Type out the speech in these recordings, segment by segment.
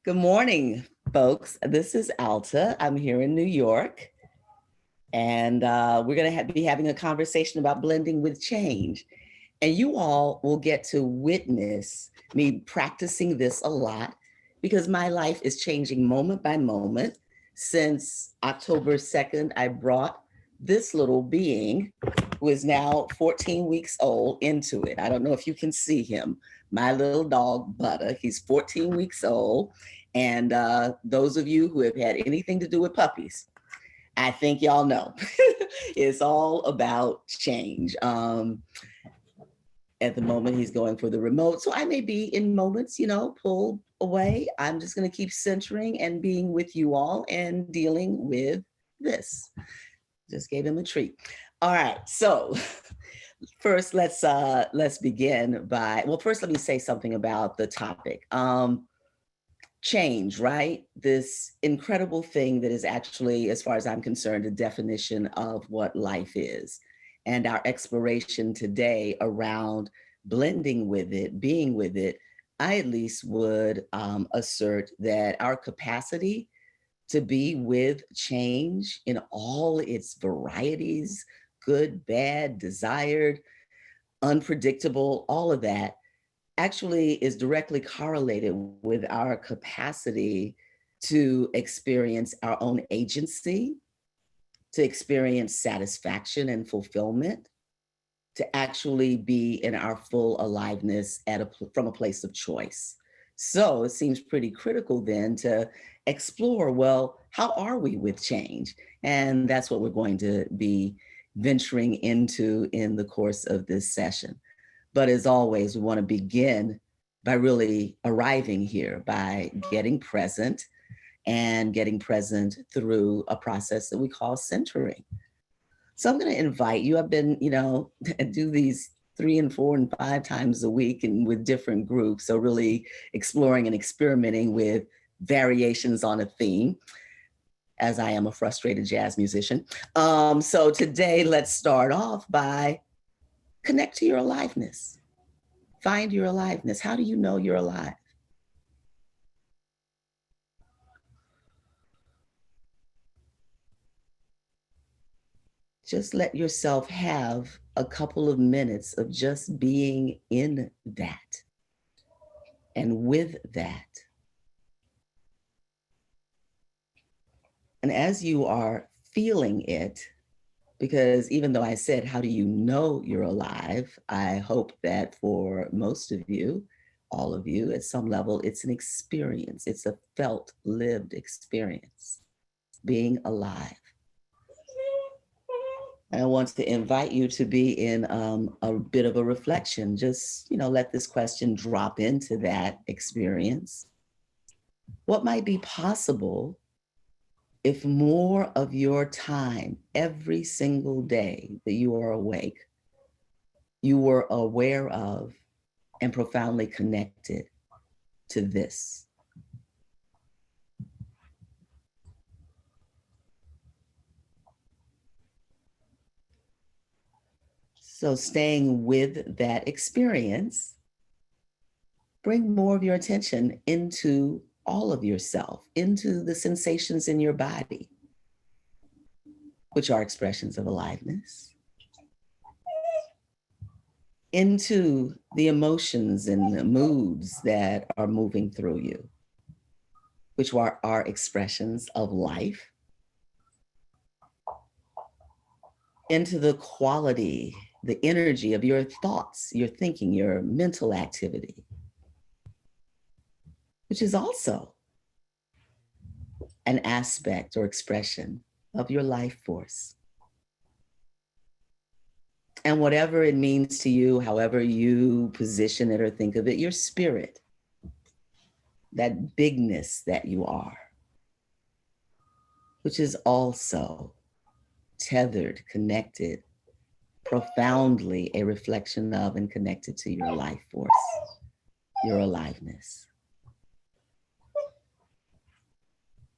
Good morning, folks. This is Alta. I'm here in New York, and we're going to be having a conversation about blending with change. And you all will get to witness me practicing this a lot because my life is changing moment by moment. Since October 2nd, I brought this little being who is now 14 weeks old into it. I don't know if you can see him, my little dog, Butter. He's 14 weeks old. And those of you who have had anything to do with puppies, I think y'all know it's all about change. At the moment, he's going for the remote. So I may be in moments, pulled away. I'm just going to keep centering and being with you all and dealing with this. Just gave him a treat. All right. So first, let's begin by, well, first, let me say something about the topic. Change, right? This incredible thing that is actually, as far as I'm concerned, a definition of what life is. And our exploration today around blending with it, being with it, I at least would assert that our capacity to be with change in all its varieties, good, bad, desired, unpredictable, all of that, actually is directly correlated with our capacity to experience our own agency, to experience satisfaction and fulfillment, to actually be in our full aliveness from a place of choice. So it seems pretty critical then to explore, well, how are we with change? And that's what we're going to be venturing into in the course of this session. But as always, we want to begin by really arriving here, by getting present and getting present through a process that we call centering. So I'm going to invite you. I've been, do these 3 and 4 and 5 times a week and with different groups. So really exploring and experimenting with variations on a theme, as I am a frustrated jazz musician. So today, let's start off by connect to your aliveness. Find your aliveness. How do you know you're alive? Just let yourself have a couple of minutes of just being in that and with that. And as you are feeling it, because even though I said, how do you know you're alive? I hope that for most of you, all of you, at some level, it's an experience. It's a felt, lived experience, being alive. I want to invite you to be in a bit of a reflection. Just, let this question drop into that experience. What might be possible if more of your time, every single day that you are awake, you were aware of and profoundly connected to this? So staying with that experience, bring more of your attention into all of yourself, into the sensations in your body, which are expressions of aliveness, into the emotions and the moods that are moving through you, which are expressions of life, into the quality, the energy of your thoughts, your thinking, your mental activity, which is also an aspect or expression of your life force. And whatever it means to you, however you position it or think of it, your spirit, that bigness that you are, which is also tethered, connected, profoundly a reflection of and connected to your life force, your aliveness.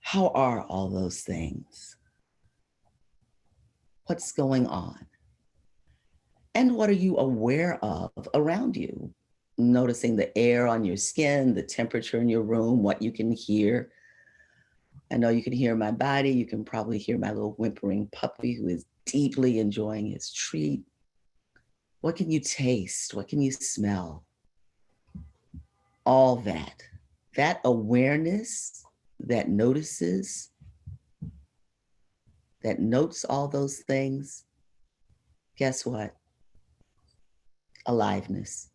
How are all those things? What's going on? And what are you aware of around you? noticing the air on your skin, the temperature in your room, what you can hear. I know you can hear my body. You can probably hear my little whimpering puppy who is deeply enjoying his treat. What can you taste? What can you smell? All that. That awareness that notices, that notes all those things, guess what? Aliveness.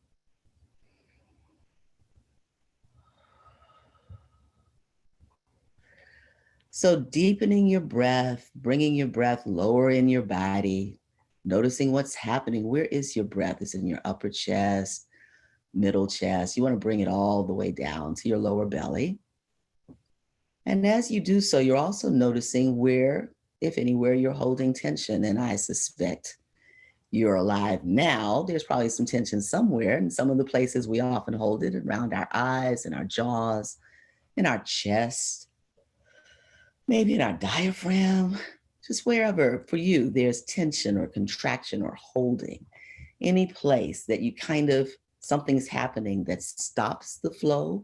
So deepening your breath, bringing your breath lower in your body, noticing what's happening. Where is your breath? Is it in your upper chest, middle chest? You want to bring it all the way down to your lower belly. And as you do so, you're also noticing where, if anywhere, you're holding tension. And I suspect you're alive now. There's probably some tension somewhere. And some of the places we often hold it around our eyes and our jaws, in our chest, maybe in our diaphragm, just wherever for you there's tension or contraction or holding, any place that you kind of, something's happening that stops the flow,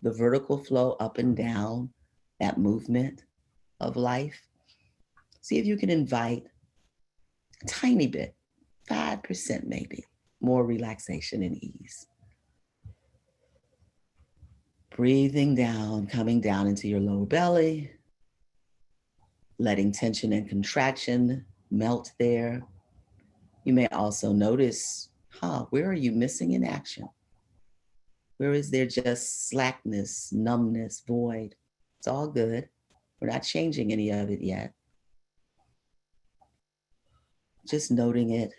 the vertical flow up and down, that movement of life. See if you can invite a tiny bit, 5% maybe, more relaxation and ease. Breathing down, coming down into your lower belly, letting tension and contraction melt there. You may also notice, where are you missing in action? Where is there just slackness, numbness, void? It's all good. We're not changing any of it yet. Just noting it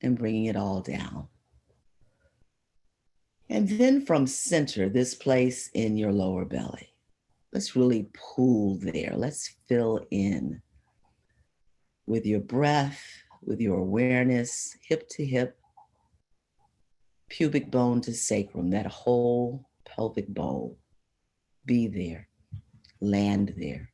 and bringing it all down. And then from center, this place in your lower belly, let's really pull there. Let's fill in with your breath, with your awareness, hip to hip, pubic bone to sacrum, that whole pelvic bowl. Be there, land there.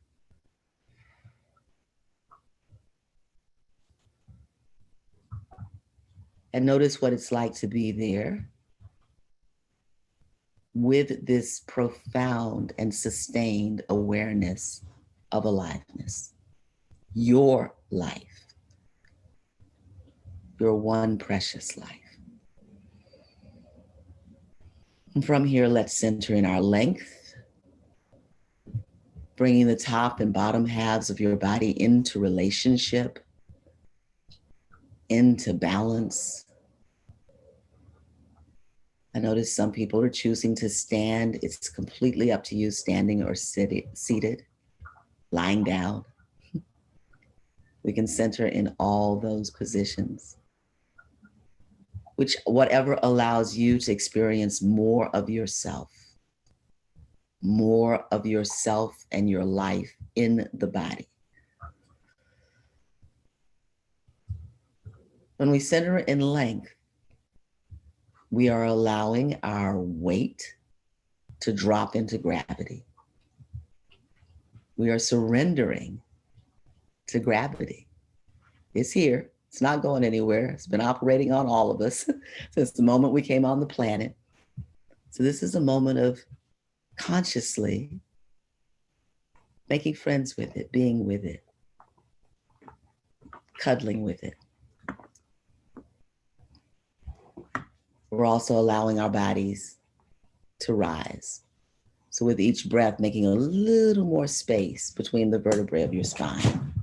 And notice what it's like to be there with this profound and sustained awareness of aliveness. Your life, your one precious life. And from here, let's center in our length, bringing the top and bottom halves of your body into relationship, into balance. I notice some people are choosing to stand. It's completely up to you, standing or seated, lying down. We can center in all those positions, which whatever allows you to experience more of yourself and your life in the body. When we center in length, we are allowing our weight to drop into gravity. We are surrendering to gravity. It's here. It's not going anywhere. It's been operating on all of us since the moment we came on the planet. So this is a moment of consciously making friends with it, being with it, cuddling with it. We're also allowing our bodies to rise. So with each breath, making a little more space between the vertebrae of your spine.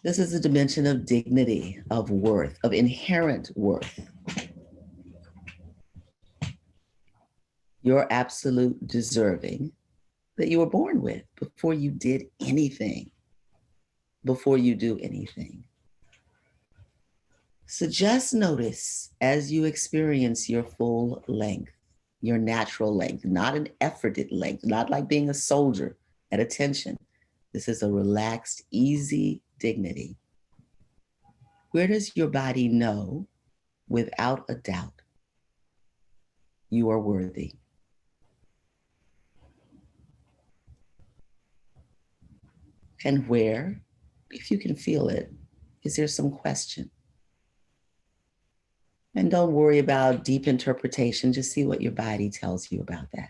This is a dimension of dignity, of worth, of inherent worth. Your absolute deserving that you were born with before you did anything, before you do anything. So just notice as you experience your full length, your natural length, not an efforted length, not like being a soldier at attention. This is a relaxed, easy dignity. Where does your body know, without a doubt, you are worthy? And where, if you can feel it, Is there some question? And don't worry about deep interpretation. Just see what your body tells you about that.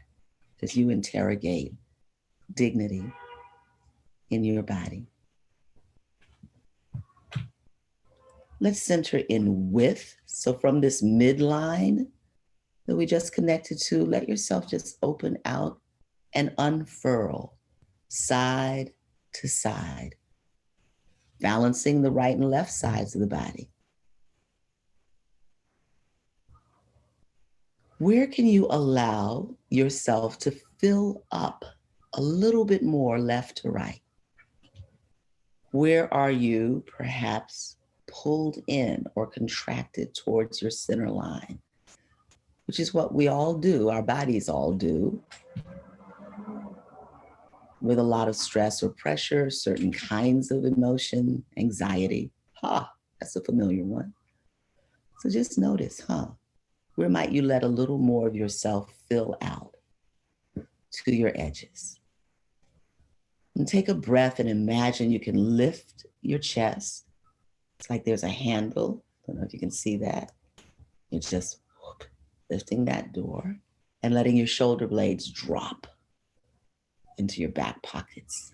As you interrogate dignity in your body. Let's center in width. So from this midline that we just connected to, let yourself just open out and unfurl side to side, balancing the right and left sides of the body. Where can you allow yourself to fill up a little bit more left to right? Where are you perhaps pulled in or contracted towards your center line, which is what we all do, our bodies all do, with a lot of stress or pressure, certain kinds of emotion, anxiety. That's a familiar one. So just notice, where might you let a little more of yourself fill out to your edges? And take a breath and imagine you can lift your chest. It's like there's a handle. I don't know if you can see that. You're just lifting that door and letting your shoulder blades drop into your back pockets.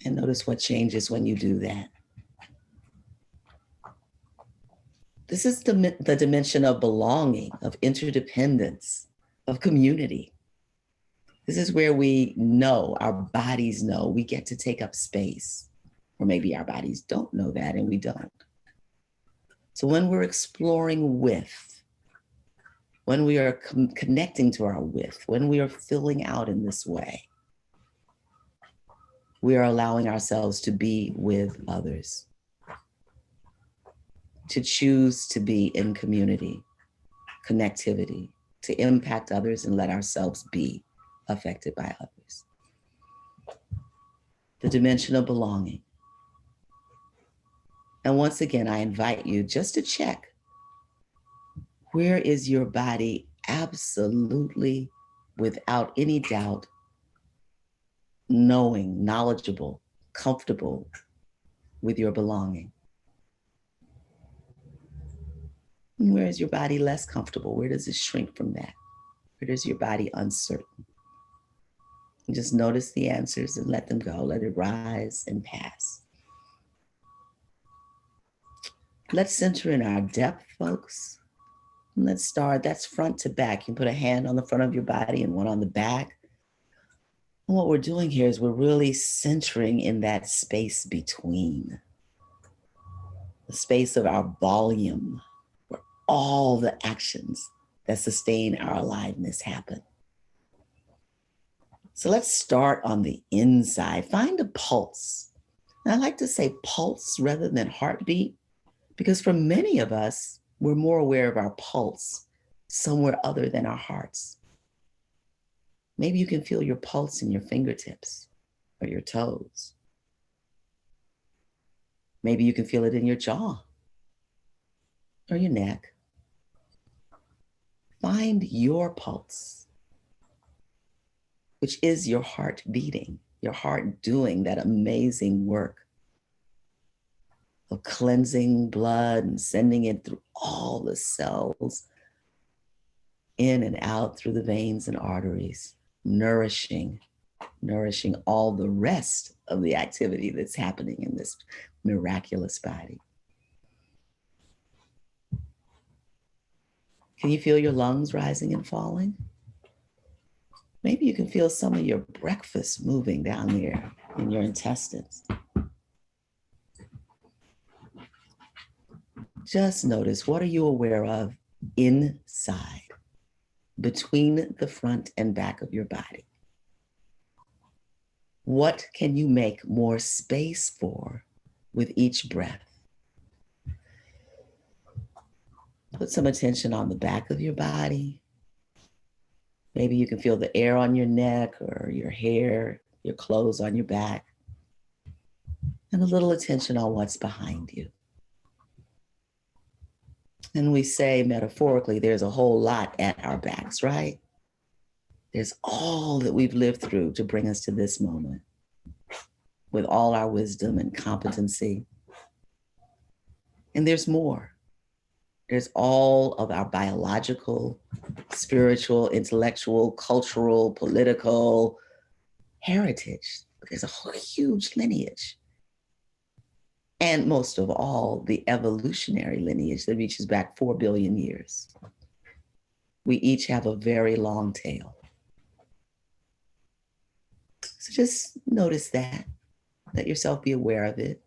And notice what changes when you do that. This is the dimension of belonging, of interdependence, of community. This is where we know, our bodies know, we get to take up space. Or maybe our bodies don't know that and we don't. So when we're exploring width, when we are connecting to our width, when we are filling out in this way, we are allowing ourselves to be with others, to choose to be in community, connectivity, to impact others and let ourselves be affected by others. The dimension of belonging. And once again, I invite you just to check, where is your body absolutely, without any doubt, knowing, knowledgeable, comfortable with your belonging? And where is your body less comfortable? Where does it shrink from that? Where does your body uncertain? And just notice the answers and let them go. Let it rise and pass. Let's center in our depth, folks. And let's start, that's front to back. You can put a hand on the front of your body and one on the back. And what we're doing here is we're really centering in that space between, the space of our volume, where all the actions that sustain our aliveness happen. So let's start on the inside. Find a pulse. And I like to say pulse rather than heartbeat, because for many of us, we're more aware of our pulse somewhere other than our hearts. Maybe you can feel your pulse in your fingertips or your toes. Maybe you can feel it in your jaw or your neck. Find your pulse, which is your heart beating, your heart doing that amazing work of cleansing blood and sending it through all the cells, in and out through the veins and arteries, nourishing all the rest of the activity that's happening in this miraculous body. Can you feel your lungs rising and falling? Maybe you can feel some of your breakfast moving down there in your intestines. Just notice, what are you aware of inside, between the front and back of your body? What can you make more space for with each breath? Put some attention on the back of your body. Maybe you can feel the air on your neck or your hair, your clothes on your back, and a little attention on what's behind you. And we say metaphorically, there's a whole lot at our backs, right? There's all that we've lived through to bring us to this moment. with all our wisdom and competency. And there's more. There's all of our biological, spiritual, intellectual, cultural, political heritage. There's a whole huge lineage. And most of all, the evolutionary lineage that reaches back 4 billion years. We each have a very long tail. So just notice that. Let yourself be aware of it.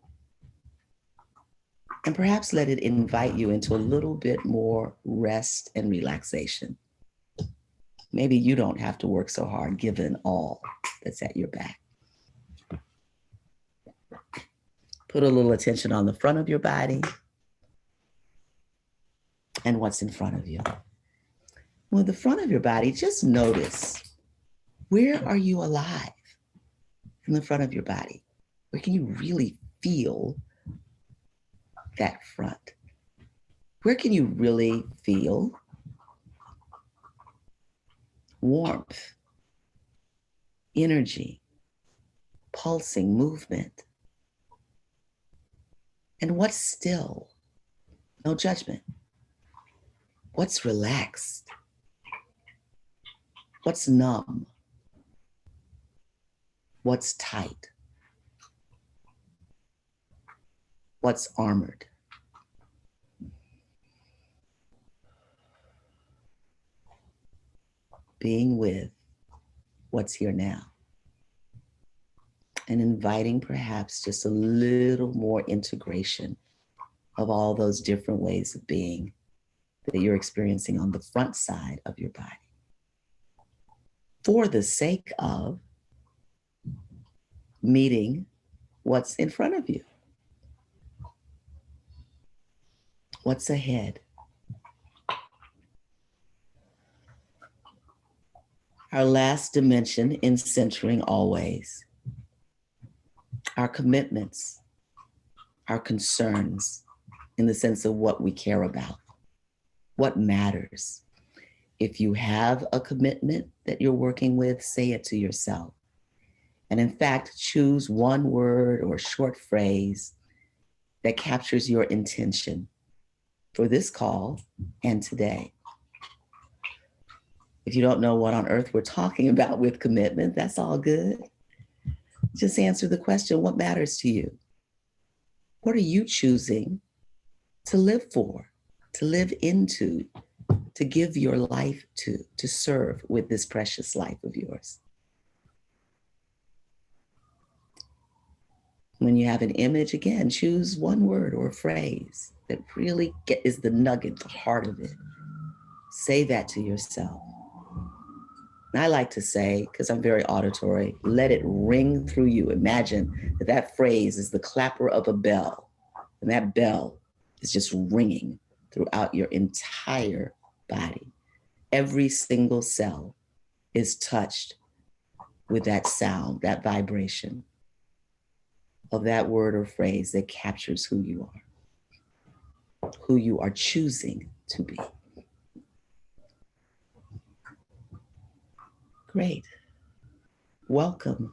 And perhaps let it invite you into a little bit more rest and relaxation. Maybe you don't have to work so hard given all that's at your back. Put a little attention on the front of your body and what's in front of you. With the front of your body, just notice, where are you alive in the front of your body? Where can you really feel that front? Where can you really feel warmth, energy, pulsing movement? And what's still? No judgment. What's relaxed? What's numb? What's tight? What's armored? Being with what's here now. And inviting perhaps just a little more integration of all those different ways of being that you're experiencing on the front side of your body. For the sake of meeting what's in front of you. What's ahead? Our last dimension in centering always. Our commitments, our concerns, in the sense of what we care about, what matters. If you have a commitment that you're working with, say it to yourself. And in fact, choose one word or short phrase that captures your intention for this call and today. If you don't know what on earth we're talking about with commitment, that's all good. Just answer the question, what matters to you? What are you choosing to live for, to live into, to give your life to serve with this precious life of yours? When you have an image, again, choose one word or phrase that really is the nugget, the heart of it. Say that to yourself. And I like to say, because I'm very auditory, let it ring through you. Imagine that that phrase is the clapper of a bell, and that bell is just ringing throughout your entire body. Every single cell is touched with that sound, that vibration of that word or phrase that captures who you are choosing to be. Great. Welcome.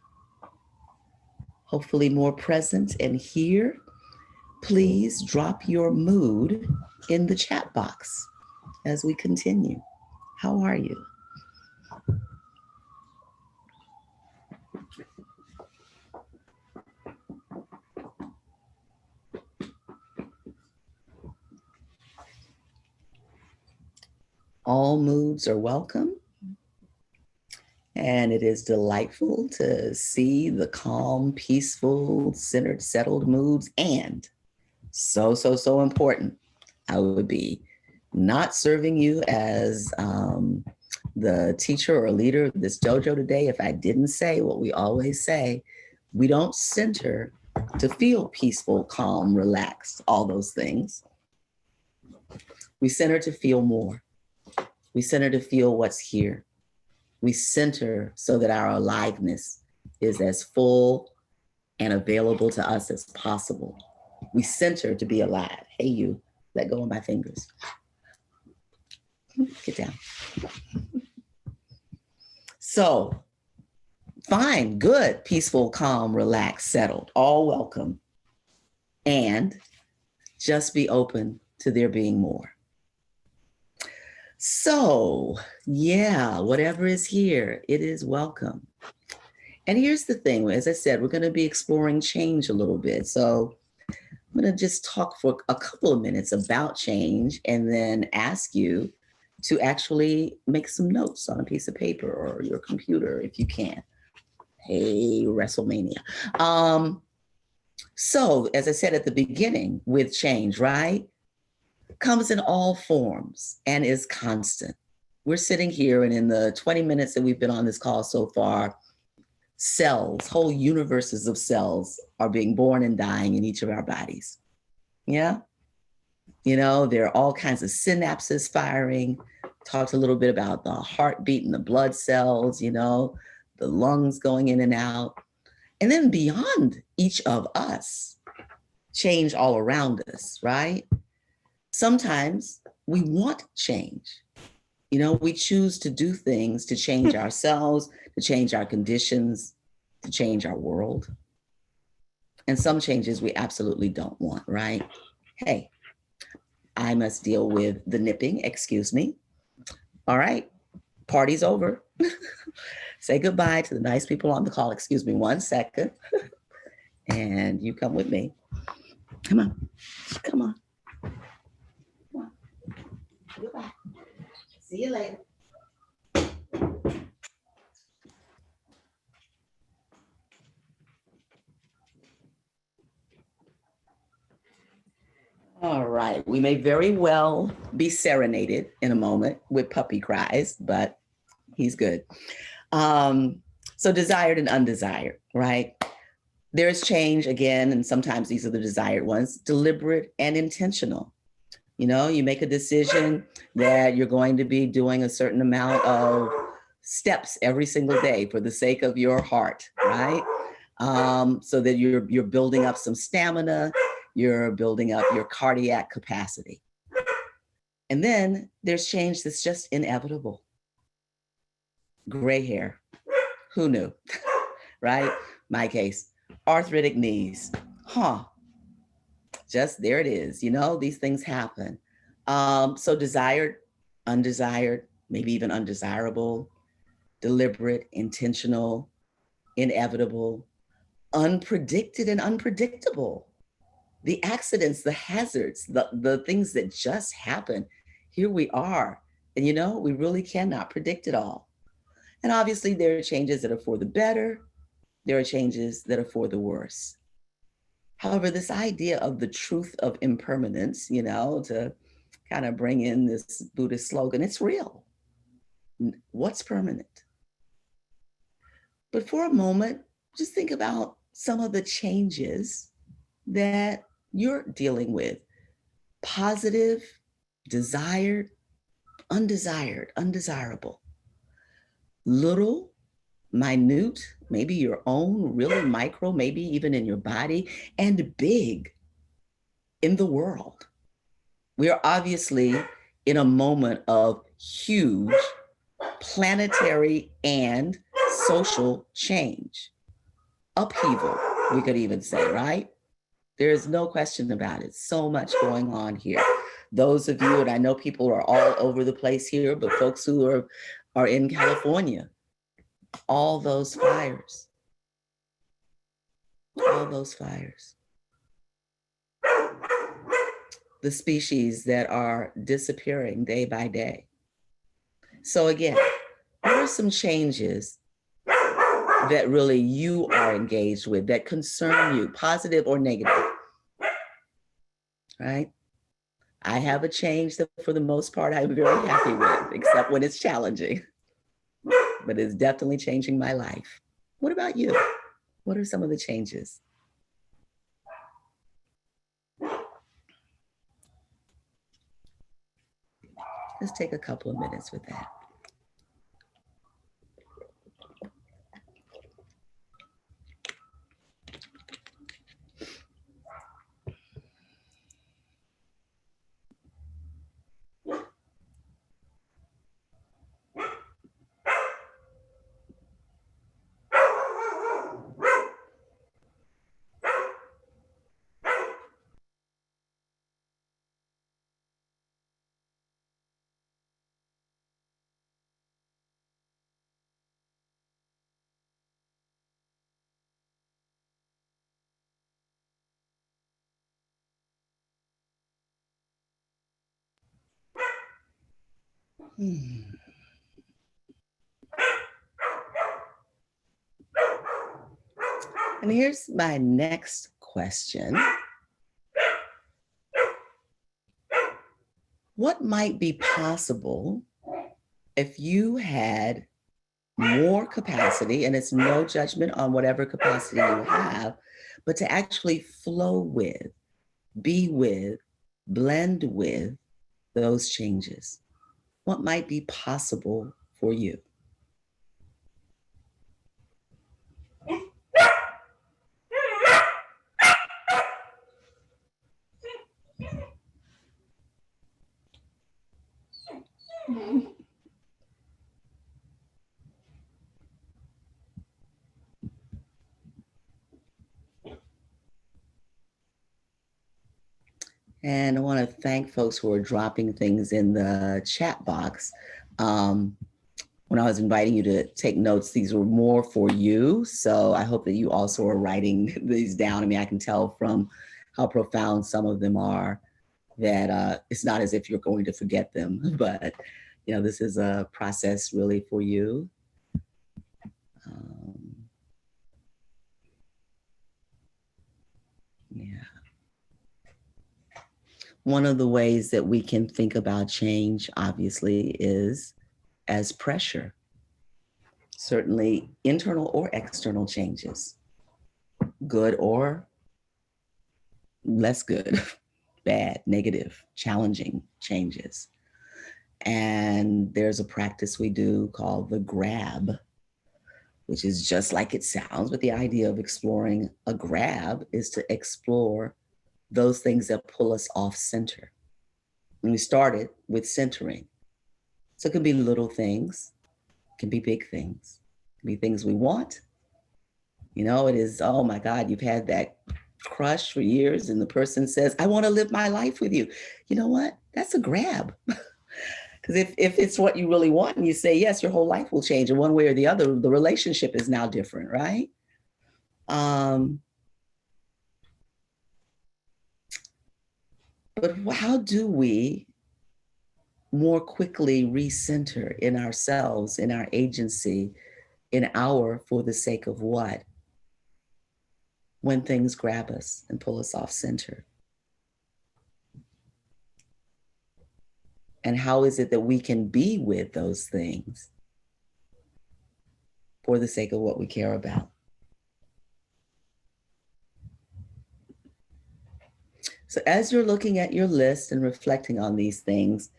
Hopefully more present and here. Please drop your mood in the chat box as we continue. How are you? All moods are welcome. And it is delightful to see the calm, peaceful, centered, settled moods. And so important, I would be not serving you as the teacher or leader of this dojo today if I didn't say what we always say. We don't center to feel peaceful, calm, relaxed, all those things. We center to feel more. We center to feel what's here. We center so that our aliveness is as full and available to us as possible. We center to be alive. Hey, you, let go of my fingers. Get down. So Fine, good, peaceful, calm, relaxed, settled, all welcome. And just be open to there being more. So, yeah, whatever is here, it is welcome. And here's the thing, as I said, we're going to be exploring change a little bit. So I'm going to just talk for a couple of minutes about change and then ask you to actually make some notes on a piece of paper or your computer if you can. Hey, WrestleMania. So, as I said at the beginning, with change, right, comes in all forms and is constant. We're sitting here, and in the 20 minutes that we've been on this call so far, cells, whole universes of cells are being born and dying in each of our bodies. Yeah. You know, there are all kinds of synapses firing. Talked a little bit about the heartbeat and the blood cells, you know, the lungs going in and out. And then beyond each of us, change all around us, right? Sometimes we want change. You know, we choose to do things to change ourselves, to change our conditions, to change our world. And some changes we absolutely don't want, right? Hey, I must deal with the nipping, excuse me. All right, party's over. Say goodbye to the nice people on the call. Excuse me 1 second. And you come with me. Come on, come on. Come on. Goodbye. See you later. All right, we may very well be serenaded in a moment with puppy cries, but he's good. So desired and undesired, right? There is change again, and sometimes these are the desired ones, deliberate and intentional. You know, you make a decision that you're going to be doing a certain amount of steps every single day for the sake of your heart, right? So that you're building up some stamina, you're building up your cardiac capacity. And then there's change that's just inevitable. Gray hair, who knew, right? My case, arthritic knees, just there it is. You know, these things happen. So desired, undesired, maybe even undesirable, deliberate, intentional, inevitable, unpredicted and unpredictable. The accidents, the hazards, the things that just happen. Here we are. And you know, we really cannot predict it all. And obviously there are changes that are for the better. There are changes that are for the worse. However, this idea of the truth of impermanence, you know, to kind of bring in this Buddhist slogan, it's real. What's permanent? But for a moment, just think about some of the changes that you're dealing with. Positive, desired, undesired, undesirable. Little, minute, maybe your own, really micro, maybe even in your body, and big in the world. We are obviously in a moment of huge planetary and social change, upheaval, we could even say, right? There is no question about it. So much going on here. Those of you, and I know people are all over the place here, but folks who are in California, all those fires, the species that are disappearing day by day. So again, what are some changes that really you are engaged with that concern you, positive or negative, right? I have a change that for the most part I'm very happy with, except when it's challenging, but it's definitely changing my life. What about you? What are some of the changes? Let's take a couple of minutes with that. And here's my next question. What might be possible if you had more capacity, and it's no judgment on whatever capacity you have, but to actually flow with, be with, blend with those changes? What might be possible for you? And I want to thank folks who are dropping things in the chat box. When I was inviting you to take notes, these were more for you. So I hope that you also are writing these down. I mean, I can tell from how profound some of them are that it's not as if you're going to forget them, but you know, this is a process really for you. Yeah. One of the ways that we can think about change, obviously, is as pressure. Certainly internal or external changes, good or less good, bad, negative, challenging changes. And there's a practice we do called the grab, which is just like it sounds, but the idea of exploring a grab is to explore those things that pull us off center. And we started with centering. So it can be little things, it can be big things, it can be things we want. You know, it is, oh my God, you've had that crush for years and the person says, I want to live my life with you. You know what? That's a grab. Because if it's what you really want and you say yes, your whole life will change in one way or the other. The relationship is now different, right? But how do we more quickly recenter in ourselves, in our agency, in our for the sake of what, when things grab us and pull us off center? And how is it that we can be with those things for the sake of what we care about? So as you're looking at your list and reflecting on these things,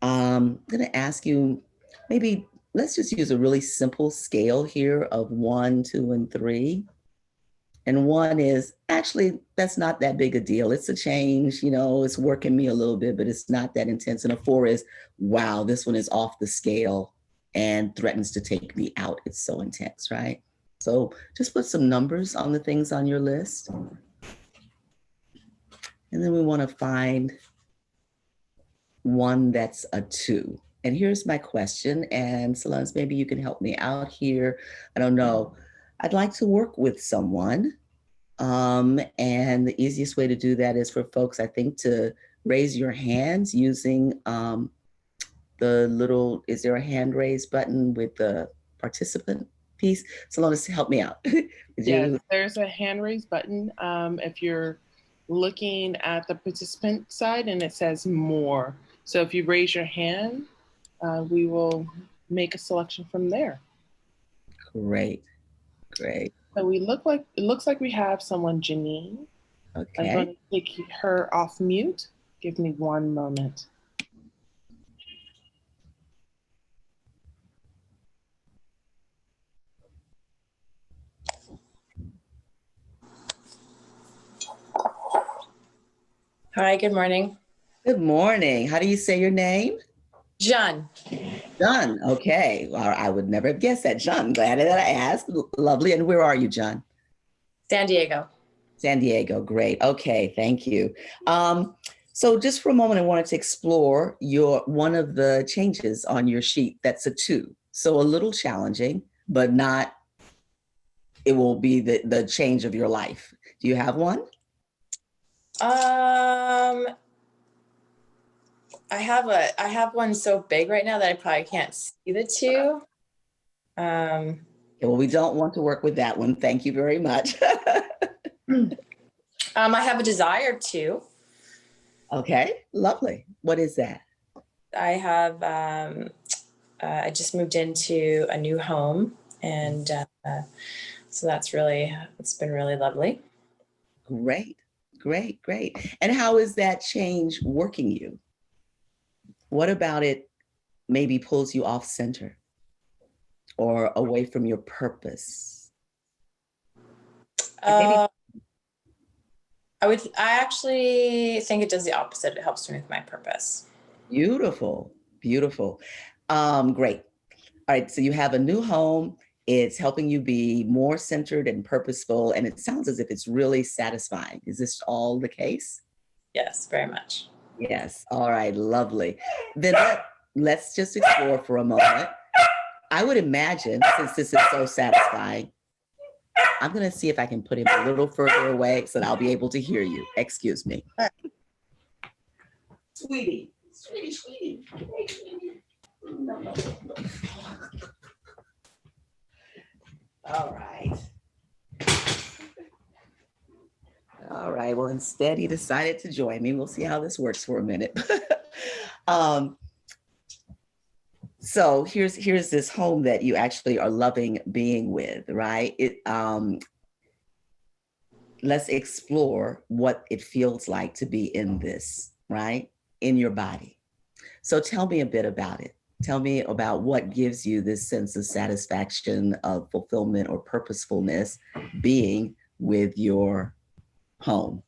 I'm going to ask you, maybe let's just use a really simple scale here of 1, 2, and 3. And 1 is actually, that's not that big a deal. It's a change, you know, it's working me a little bit, but it's not that intense. And a 4 is, wow, this one is off the scale and threatens to take me out. It's so intense, right? So just put some numbers on the things on your list. And then we want to find one that's a 2. And here's my question, and Solange, maybe you can help me out here. I don't know. I'd like to work with someone. And the easiest way to do that is for folks, I think, to raise your hands using the little, is there a hand raise button with the participant piece? Solange, help me out. Yes, there's a hand raise button. If you're looking at the participant side and it says more. So if you raise your hand, we will make a selection from there. Great, great. So it looks like we have someone, Janine. Okay. I'm going to take her off mute. Give me one moment. Hi, good morning. Good morning. How do you say your name? John. John. Okay. Well, I would never have guessed that. John, glad that I asked. Lovely. And where are you, John? San Diego. San Diego. Great. Okay. Thank you. So just for a moment, I wanted to explore one of the changes on your sheet. That's a 2. So a little challenging, but not, it will be the change of your life. Do you have one? I have one so big right now that I probably can't see the two. Okay, well, we don't want to work with that one. Thank you very much. I have a desire to. Okay, lovely. What is that? I have, I just moved into a new home, and so it's been really lovely. Great, great, great. And how is that change working you? What about it maybe pulls you off center or away from your purpose? I actually think it does the opposite. It helps me with my purpose. Beautiful, beautiful. Great. All right, so you have a new home. It's helping you be more centered and purposeful, and it sounds as if it's really satisfying. Is this all the case? Yes, very much. Yes. All right, lovely. Then let's just explore for a moment. I would imagine, since this is so satisfying, I'm going to see if I can put him a little further away so that I'll be able to hear you. Excuse me. Sweetie. No. All right. All right. Well, instead, he decided to join me. We'll see how this works for a minute. So here's this home that you actually are loving being with, right? Let's explore what it feels like to be in this, right? In your body. So tell me a bit about it. Tell me about what gives you this sense of satisfaction, of fulfillment or purposefulness being with your home.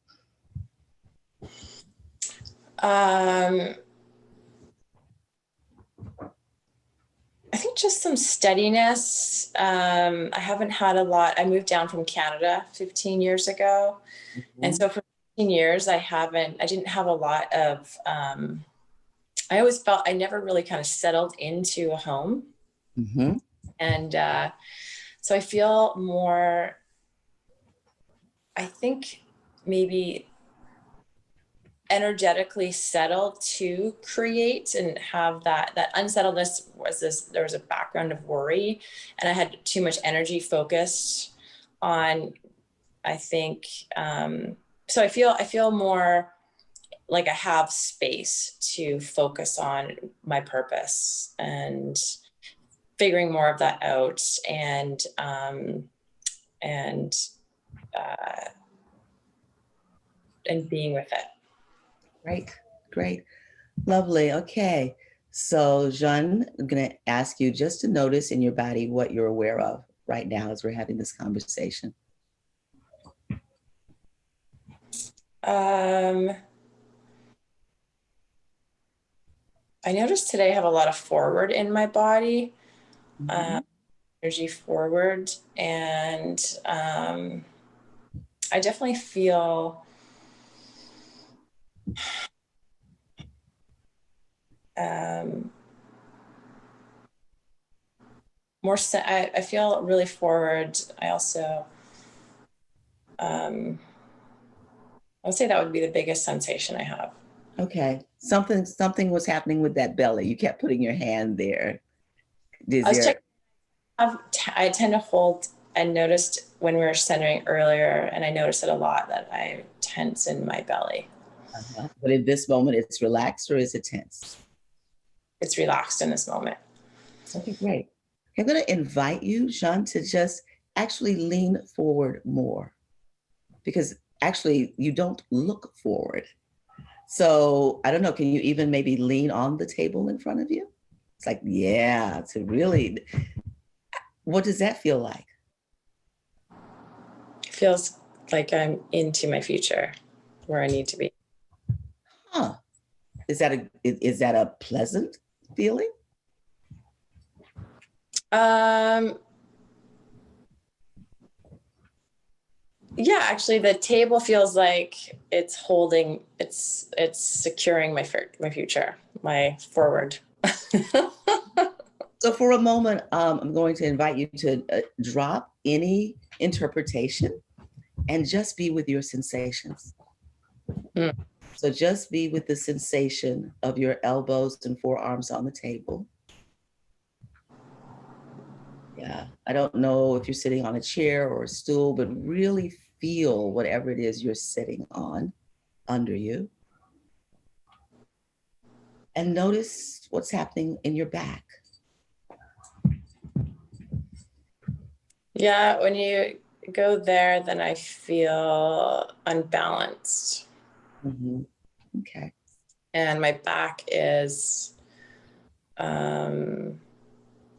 I think just some steadiness. I haven't had a lot. I moved down from Canada 15 years ago. Mm-hmm. And so for 15 years, I didn't have a lot of, I always felt I never really kind of settled into a home. Mm-hmm. And so I feel more, I think maybe energetically settled to create and have that unsettledness there was a background of worry, and I had too much energy focused on, I think, so I feel more like I have space to focus on my purpose and figuring more of that out, and being with it. Great. Lovely. Okay. So Jeanne, I'm going to ask you just to notice in your body what you're aware of right now as we're having this conversation. I noticed today I have a lot of forward in my body, energy forward, and I definitely feel more. I feel really forward. I also, I would say that would be the biggest sensation I have. Okay, something was happening with that belly. You kept putting your hand there. I tend to hold. I noticed when we were centering earlier, and I noticed it a lot, that I tense in my belly. Uh-huh. But in this moment, it's relaxed, or is it tense? It's relaxed in this moment. Okay, great. I'm going to invite you, Jeanne, to just actually lean forward more, because actually you don't look forward. So I don't know, can you even maybe lean on the table in front of you? It's like, yeah, to really, what does that feel like? It feels like I'm into my future, where I need to be. Huh. Is that a pleasant feeling? Yeah, actually the table feels like it's securing my future, my forward. So for a moment, I'm going to invite you to drop any interpretation and just be with your sensations. So just be with the sensation of your elbows and forearms on the table. Yeah, I don't know if you're sitting on a chair or a stool, but really feel whatever it is you're sitting on under you. And notice what's happening in your back. Yeah, when you go there, then I feel unbalanced. Mm-hmm. Okay. And my back is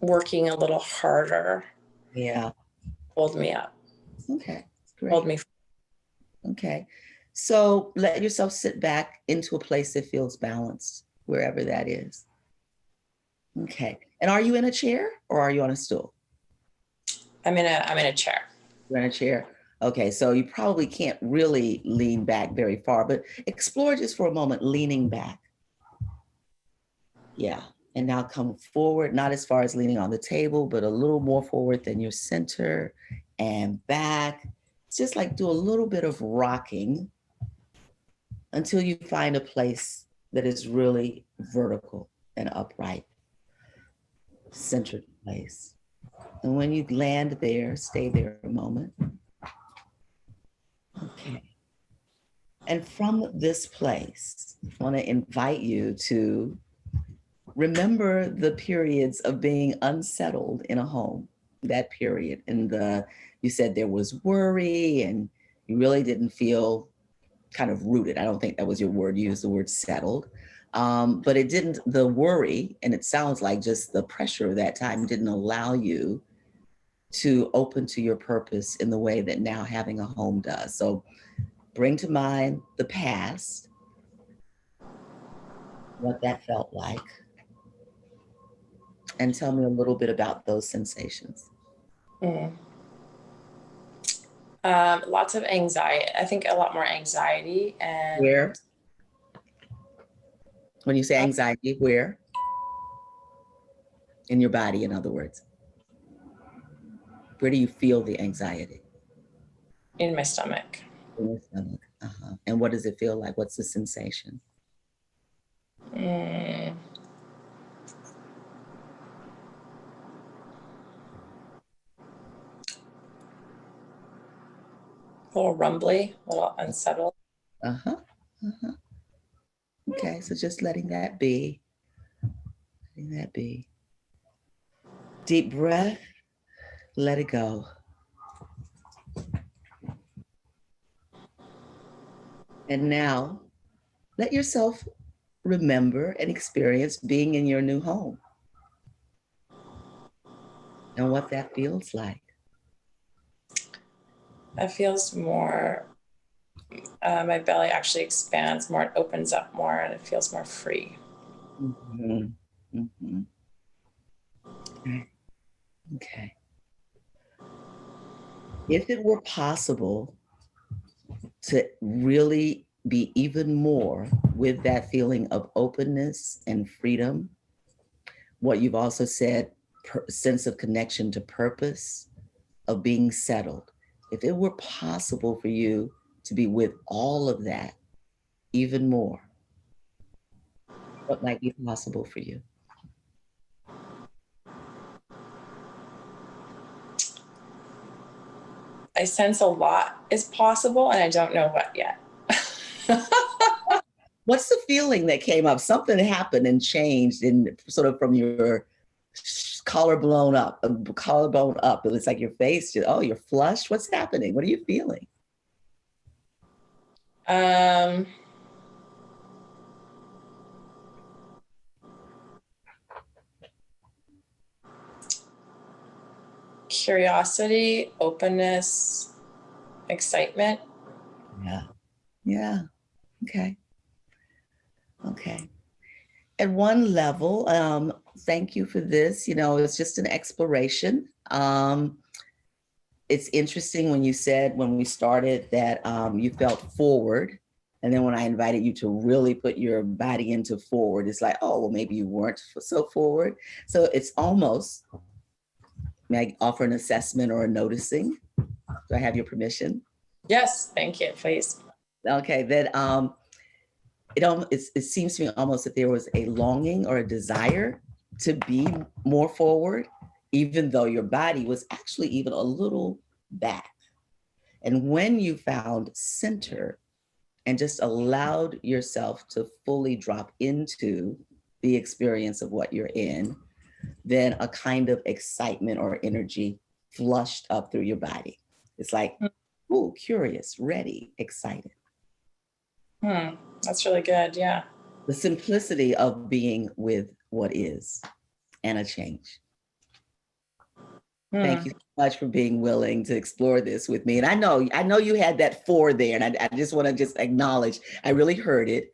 working a little harder. Yeah. Hold me up. Okay, great. Hold me. Okay. So let yourself sit back into a place that feels balanced, wherever that is. Okay. And are you in a chair or are you on a stool? I'm in a chair. You're in a chair. Okay, so you probably can't really lean back very far, but explore just for a moment, leaning back. Yeah. And now come forward, not as far as leaning on the table, but a little more forward than your center and back. It's just like do a little bit of rocking until you find a place that is really vertical and upright, centered place. And when you land there, stay there a moment. Okay. And from this place, I want to invite you to remember the periods of being unsettled in a home, that period. And you said there was worry and you really didn't feel kind of rooted. I don't think that was your word. You used the word settled. But it didn't, the worry, and it sounds like just the pressure of that time didn't allow you to open to your purpose in the way that now having a home does. So bring to mind the past, what that felt like, and tell me a little bit about those sensations. Lots of anxiety. I think a lot more anxiety. And Where? When you say anxiety, where? In your body, in other words. Where do you feel the anxiety? in my stomach. In your stomach. Uh-huh. And what does it feel like? What's the sensation? A little rumbly, a little unsettled. Uh-huh. Uh-huh. Okay, so just letting that be. Letting that be. Deep breath, let it go. And now, let yourself remember and experience being in your new home and what that feels like. It feels more, my belly actually expands more, it opens up more, and it feels more free. Mm-hmm. Mm-hmm. Okay. Okay. If it were possible to really be even more with that feeling of openness and freedom, what you've also said, sense of connection to purpose, of being settled. If it were possible for you to be with all of that even more, what might be possible for you? I sense a lot is possible, and I don't know what yet. What's the feeling that came up? Something happened and changed in sort of from your collarbone up. It was like your face, oh, you're flushed. What's happening? What are you feeling? Curiosity, openness, excitement. Yeah. Yeah. Okay. Okay. At one level, thank you for this. It's just an exploration. It's interesting when you said when we started that you felt forward. And then when I invited you to really put your body into forward, it's like, oh, well, maybe you weren't so forward. So it's almost, may I offer an assessment or a noticing? Do I have your permission? Yes, thank you, please. Okay, that it seems to me almost that there was a longing or a desire to be more forward, even though your body was actually even a little back. And when you found center and just allowed yourself to fully drop into the experience of what you're in, then a kind of excitement or energy flushed up through your body. It's like, ooh, curious, ready, excited. That's really good. Yeah. The simplicity of being with what is and a change. Thank you so much for being willing to explore this with me. And I know you had that 4 there, and I just want to just acknowledge, I really heard it.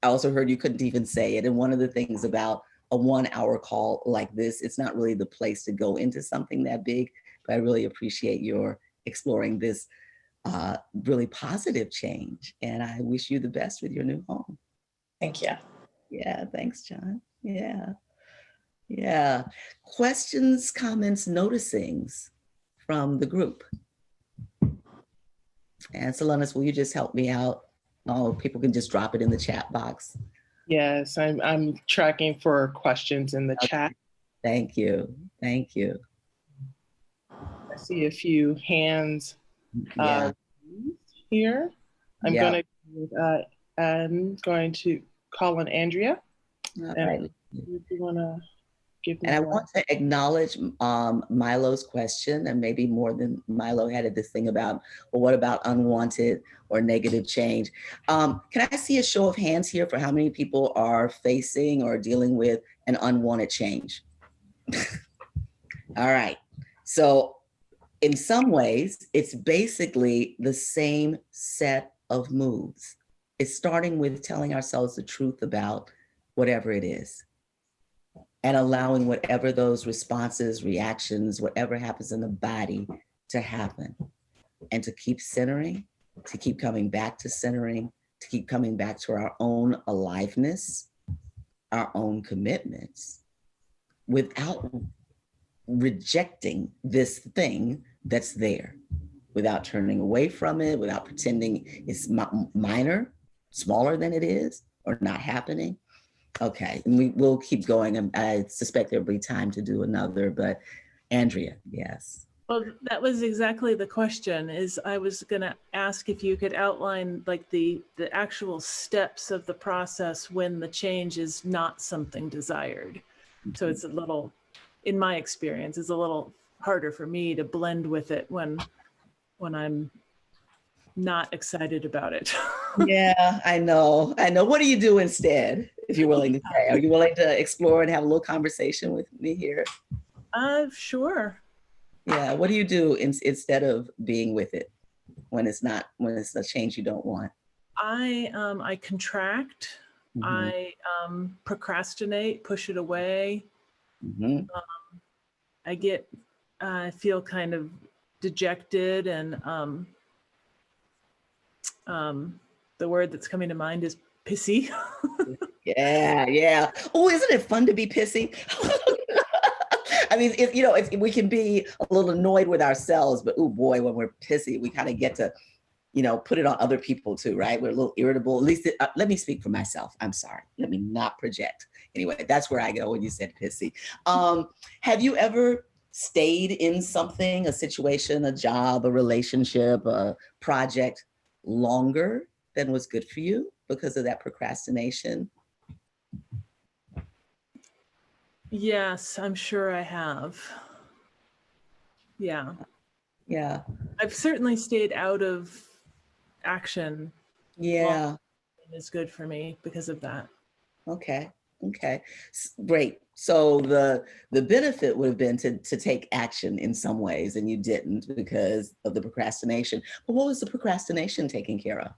I also heard you couldn't even say it. And one of the things about a 1-hour call like this, it's not really the place to go into something that big, but I really appreciate your exploring this really positive change. And I wish you the best with your new home. Thank you. Yeah, thanks, John. Yeah. Yeah. Questions, comments, noticings from the group. And Salonis, will you just help me out? Oh, people can just drop it in the chat box. Yes, I'm tracking for questions in the chat. Thank you. Thank you. I see a few hands here. I'm going to call on Andrea. All right. If you want to give me and I want to acknowledge Milo's question, and maybe more than Milo had this thing about, well, what about unwanted or negative change? Can I see a show of hands here for how many people are facing or dealing with an unwanted change? All right. So in some ways, it's basically the same set of moves. It's starting with telling ourselves the truth about whatever it is and allowing whatever those responses, reactions, whatever happens in the body to happen, and to keep centering, to keep coming back to centering, to keep coming back to our own aliveness, our own commitments, without rejecting this thing that's there, without turning away from it, without pretending it's minor, smaller than it is, or not happening. Okay, and we'll keep going. And I suspect there'll be time to do another, but Andrea, yes. Well, that was exactly the question. Is I was going to ask if you could outline like the actual steps of the process when the change is not something desired. Mm-hmm. So it's a little, in my experience, it's a little harder for me to blend with it when I'm not excited about it. Yeah, I know. What do you do instead, if you're willing to say? Are you willing to explore and have a little conversation with me here? Sure. Yeah, what do you do instead of being with it when it's a change you don't want? I contract. Mm-hmm. I procrastinate, push it away. Mm-hmm. I feel kind of dejected, and the word that's coming to mind is pissy. Yeah. Oh, isn't it fun to be pissy? I mean, we can be a little annoyed with ourselves, but oh boy, when we're pissy, we kind of get to, put it on other people too, right? We're a little irritable. At least, let me speak for myself. I'm sorry. Let me not project. Anyway, that's where I go when you said pissy. Have you ever stayed in something, a situation, a job, a relationship, a project longer than was good for you because of that procrastination? Yes, I'm sure I have. Yeah. I've certainly stayed out of action. Yeah. It's good for me because of that. Okay. Great. So the benefit would have been to take action in some ways, and you didn't because of the procrastination. But what was the procrastination taking care of?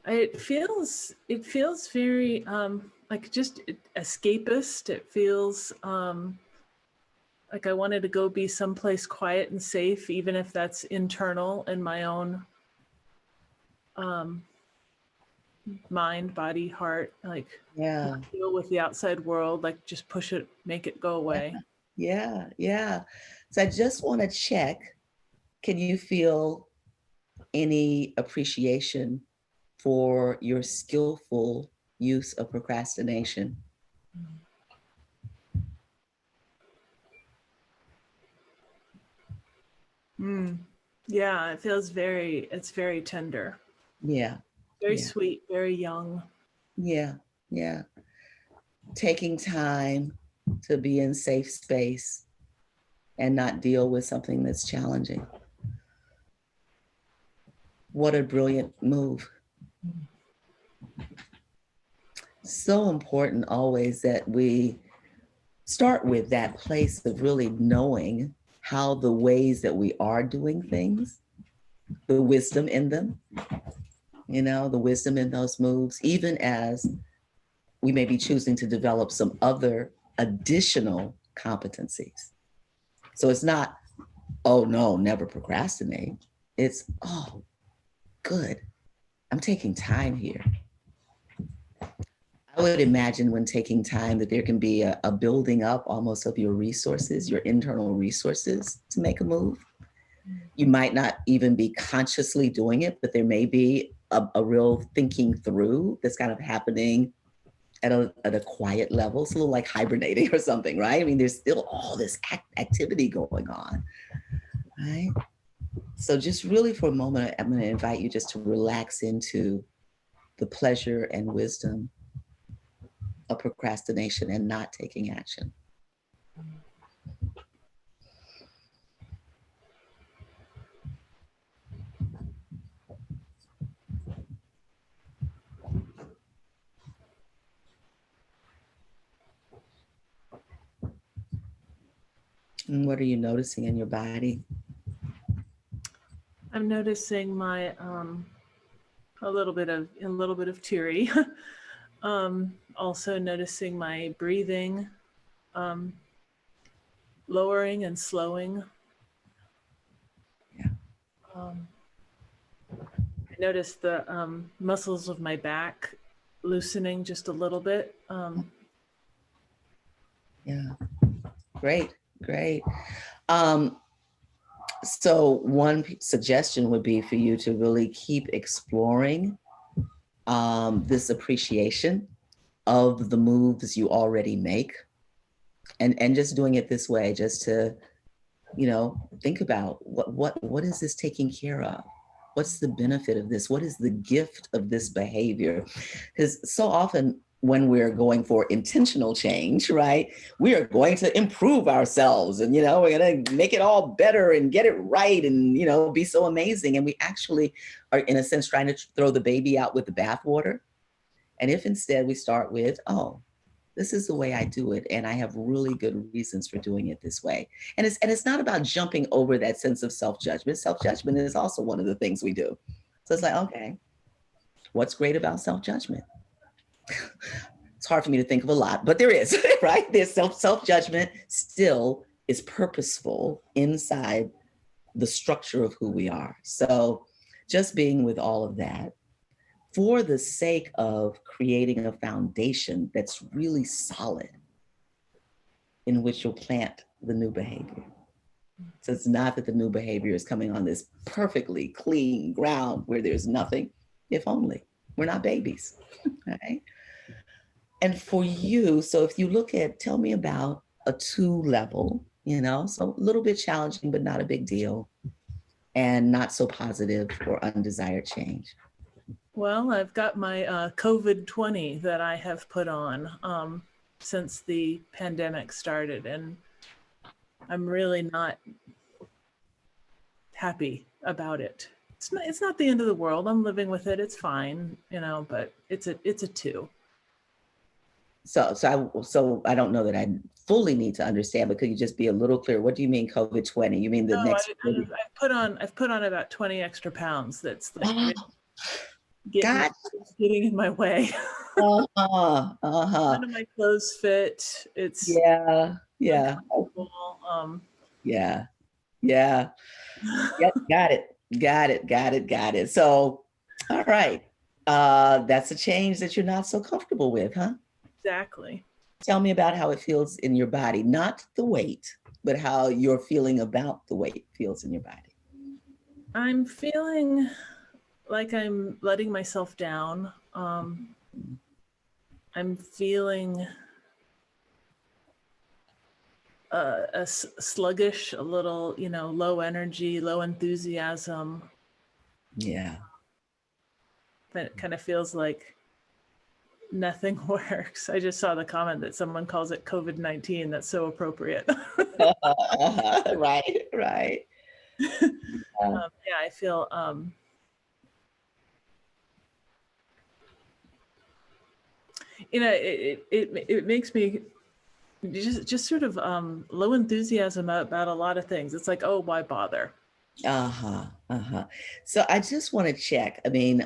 It feels very like just escapist. It feels like I wanted to go be someplace quiet and safe, even if that's internal in my own mind, body, heart, like deal with the outside world, like just push it, make it go away. Yeah. So I just want to check, can you feel any appreciation for your skillful use of procrastination? Yeah, it feels it's very tender. Yeah. Very Yeah. sweet, very young. Yeah. Yeah. Taking time to be in safe space and not deal with something that's challenging. What a brilliant move. So important always that we start with that place of really knowing how the ways that we are doing things, the wisdom in them, the wisdom in those moves, even as we may be choosing to develop some other additional competencies. So it's not, oh no, never procrastinate. It's, oh, good. I'm taking time here. I would imagine when taking time that there can be a building up almost of your resources, your internal resources to make a move. You might not even be consciously doing it, but there may be a real thinking through that's kind of happening at a quiet level. It's a little like hibernating or something, right? I mean, there's still all this activity going on, right? So just really for a moment, I'm going to invite you just to relax into the pleasure and wisdom of procrastination and not taking action. And what are you noticing in your body? I'm noticing my a little bit of teary. Also noticing my breathing lowering and slowing. Yeah. I noticed the muscles of my back loosening just a little bit. Yeah. Great. So one suggestion would be for you to really keep exploring this appreciation of the moves you already make, and just doing it this way, just to, think about what is this taking care of? What's the benefit of this? What is the gift of this behavior? Because so often when we're going for intentional change, right, we are going to improve ourselves and, we're going to make it all better and get it right and, be so amazing. And we actually are, in a sense, trying to throw the baby out with the bathwater. And if instead we start with, oh, this is the way I do it, and I have really good reasons for doing it this way. And it's not about jumping over that sense of self-judgment. Self-judgment is also one of the things we do. So it's like, okay, what's great about self-judgment? It's hard for me to think of a lot, but there is, right? There's self-judgment still is purposeful inside the structure of who we are. So just being with all of that, for the sake of creating a foundation that's really solid in which you'll plant the new behavior. So it's not that the new behavior is coming on this perfectly clean ground where there's nothing, if only. We're not babies, right? And for you, so if you look at, tell me about a 2 level, so a little bit challenging, but not a big deal, and not so positive or undesired change. Well, I've got my COVID-20 that I have put on since the pandemic started, and I'm really not happy about it. It's not the end of the world. I'm living with it. It's fine, but it's a 2. So I don't know that I fully need to understand, but could you just be a little clear? What do you mean COVID-20? You mean the next? I've put on about 20 extra pounds. That's like God. getting in my way. None of my clothes fit. It's yeah. Yeah. Yep, got it. So, all right. That's a change that you're not so comfortable with, huh? Exactly. Tell me about how it feels in your body, not the weight, but how your feeling about the weight feels in your body. I'm feeling like I'm letting myself down. I'm feeling sluggish, a little, low energy, low enthusiasm. Yeah. It kind of feels like nothing works. I just saw the comment that someone calls it COVID-19. That's so appropriate. Right, right. Yeah, I feel it makes me just sort of low enthusiasm about a lot of things. It's like, oh, why bother? Uh-huh. So I just want to check. I mean,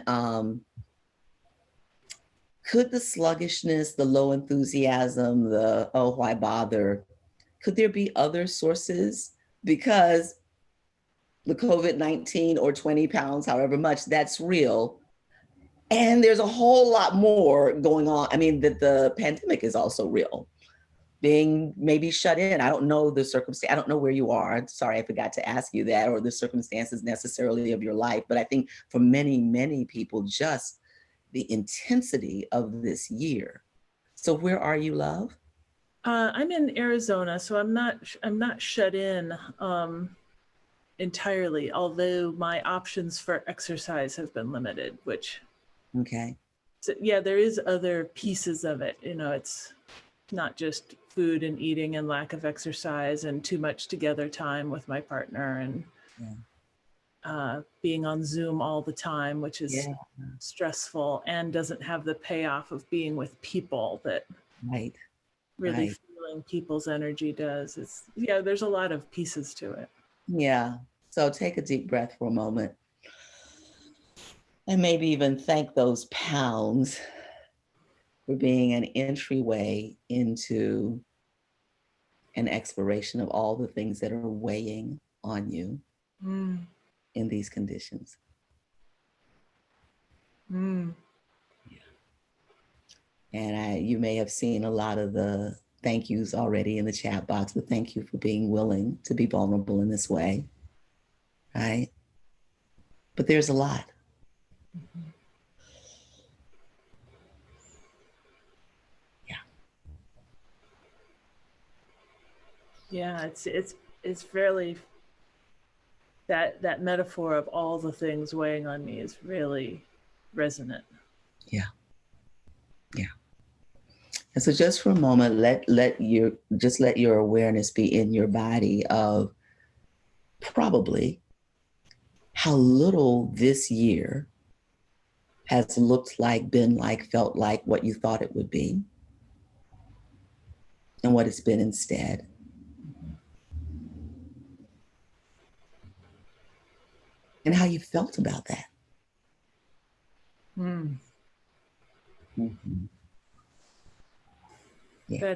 could the sluggishness, the low enthusiasm, the oh, why bother, could there be other sources? Because the COVID-19 or 20 pounds, however much, that's real. And there's a whole lot more going on. I mean, the pandemic is also real. Being maybe shut in. I don't know the circumstance. I don't know where you are. Sorry, I forgot to ask you that, or the circumstances necessarily of your life. But I think for many, many people, just the intensity of this year. So where are you, love? I'm in Arizona, so I'm not shut in entirely, although my options for exercise have been limited, which Okay. so, yeah, there is other pieces of it. It's not just food and eating and lack of exercise and too much together time with my partner and being on Zoom all the time, which is stressful and doesn't have the payoff of being with people that really feeling people's energy does. There's a lot of pieces to it. Yeah. So take a deep breath for a moment. And maybe even thank those pounds for being an entryway into an exploration of all the things that are weighing on you in these conditions. Yeah. And you may have seen a lot of the thank yous already in the chat box, but thank you for being willing to be vulnerable in this way, right? But there's a lot. Yeah, it's fairly that metaphor of all the things weighing on me is really resonant. Yeah. And so just for a moment, let your awareness be in your body of probably how little this year has looked like, been like, felt like what you thought it would be, and what it's been instead. And how you felt about that. Yeah.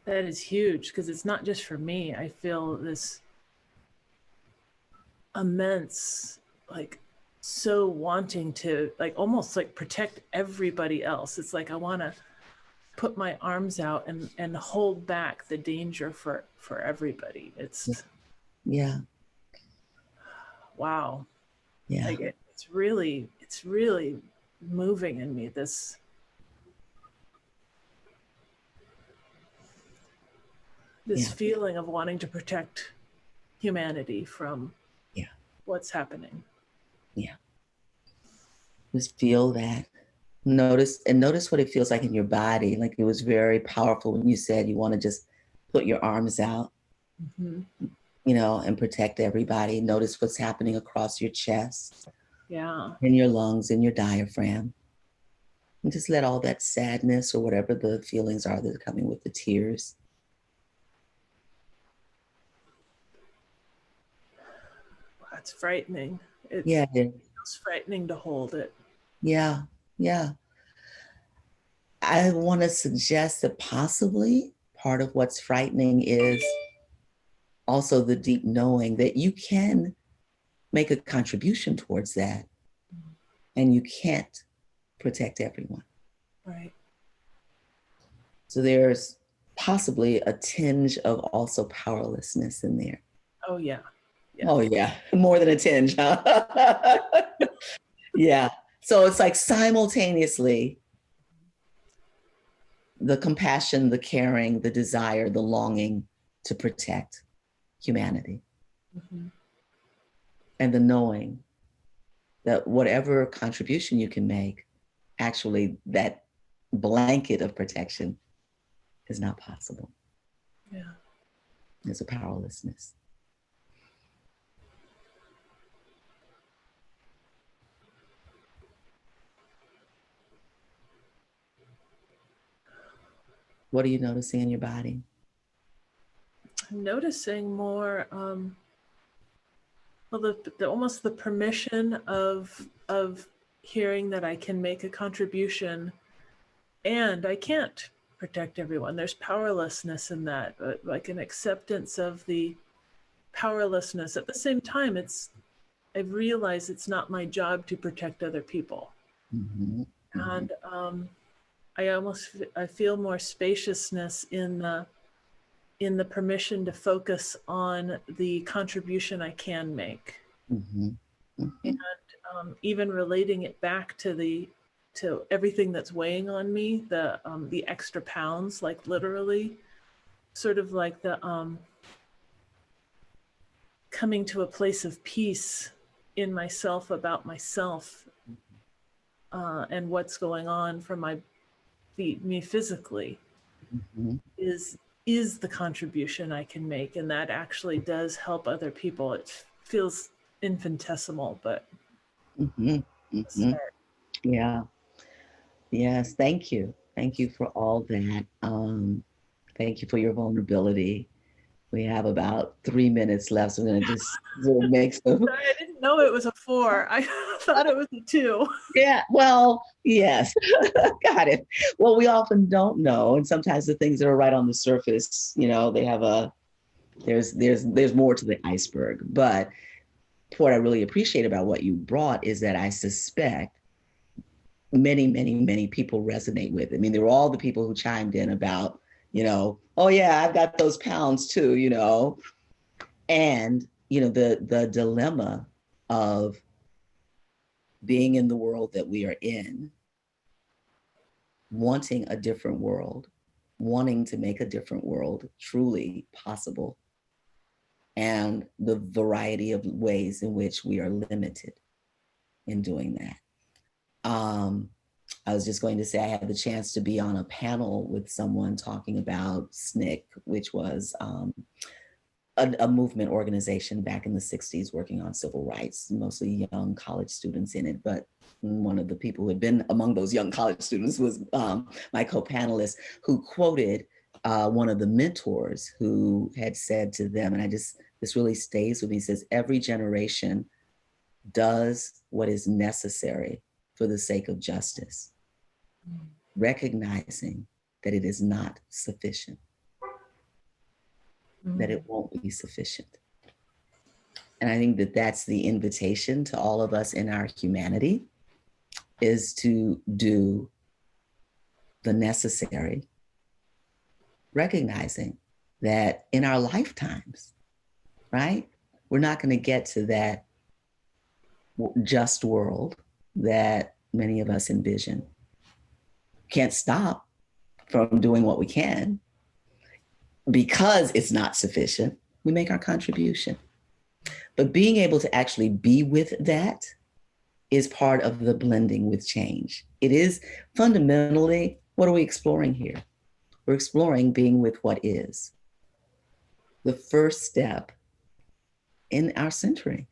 That is huge, because it's not just for me. I feel this immense, like, so wanting to, like, almost like protect everybody else. It's like I want to put my arms out and hold back the danger for everybody. It's wow. Yeah. Like it's really moving in me, this feeling of wanting to protect humanity from what's happening. Yeah. Just feel that. Notice what it feels like in your body. Like, it was very powerful when you said you want to just put your arms out, and protect everybody. Notice what's happening across your chest, in your lungs, in your diaphragm. And just let all that sadness or whatever the feelings are that are coming with the tears. That's frightening. It feels frightening to hold it. Yeah. I want to suggest that possibly part of what's frightening is also the deep knowing that you can make a contribution towards that, and you can't protect everyone. Right. So there's possibly a tinge of also powerlessness in there. Oh, yeah. Yeah. Oh yeah, more than a tinge, huh? Yeah. So it's like simultaneously the compassion, the caring, the desire, the longing to protect humanity, Mm-hmm. and the knowing that whatever contribution you can make, actually that blanket of protection is not possible. Yeah. There's a powerlessness. What are you noticing in your body? I'm noticing more, well, the almost the permission of hearing that I can make a contribution and I can't protect everyone. There's powerlessness in that, like an acceptance of the powerlessness. At the same time, I've realized it's not my job to protect other people. Mm-hmm. And I feel more spaciousness in the permission to focus on the contribution I can make. Mm-hmm. Mm-hmm. And even relating it back to everything that's weighing on me, the extra pounds, like literally, sort of like the coming to a place of peace in myself about myself, and what's going on for me physically, Mm-hmm. is the contribution I can make, and that actually does help other people. It feels infinitesimal, but Mm-hmm. Mm-hmm. Yeah. Yes. Thank you. Thank you for all that. Thank you for your vulnerability. We have about 3 minutes left, so I'm going to just sort of make some. Sorry, I didn't know it was a 4. I thought it was a 2. Yeah, well, yes. Got it. Well, we often don't know, and sometimes the things that are right on the surface, they have there's more to the iceberg. But what I really appreciate about what you brought is that I suspect many, many, many people resonate with it. I mean, there were all the people who chimed in about, oh yeah, I've got those pounds too, and the dilemma of being in the world that we are in, wanting a different world, wanting to make a different world truly possible, and the variety of ways in which we are limited in doing that. I was just going to say I had the chance to be on a panel with someone talking about SNCC, which was a movement organization back in the 60s working on civil rights, mostly young college students in it. But one of the people who had been among those young college students was my co-panelist, who quoted one of the mentors who had said to them, and this really stays with me, he says, every generation does what is necessary for the sake of justice, recognizing that it is not sufficient, that it won't be sufficient. And I think that that's the invitation to all of us in our humanity, is to do the necessary, recognizing that in our lifetimes, right, we're not going to get to that just world that many of us envision. Can't stop from doing what we can. Because it's not sufficient, we make our contribution. But being able to actually be with that is part of the blending with change. It is fundamentally, what are we exploring here? We're exploring being with what is. The first step in our century,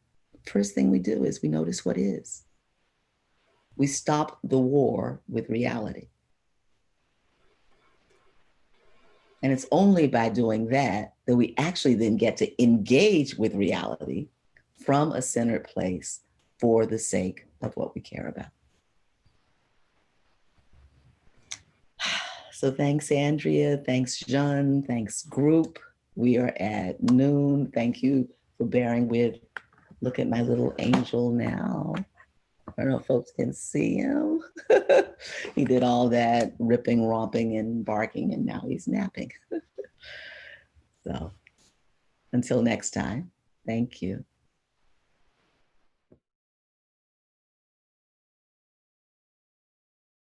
first thing we do is we notice what is. We stop the war with reality. And it's only by doing that that we actually then get to engage with reality from a centered place for the sake of what we care about. So thanks, Andrea. Thanks, Jean. Thanks, group. We are at noon. Thank you for bearing with. Look at my little angel now. I don't know if folks can see him. He did all that ripping, romping, and barking, and now he's napping. So until next time, thank you.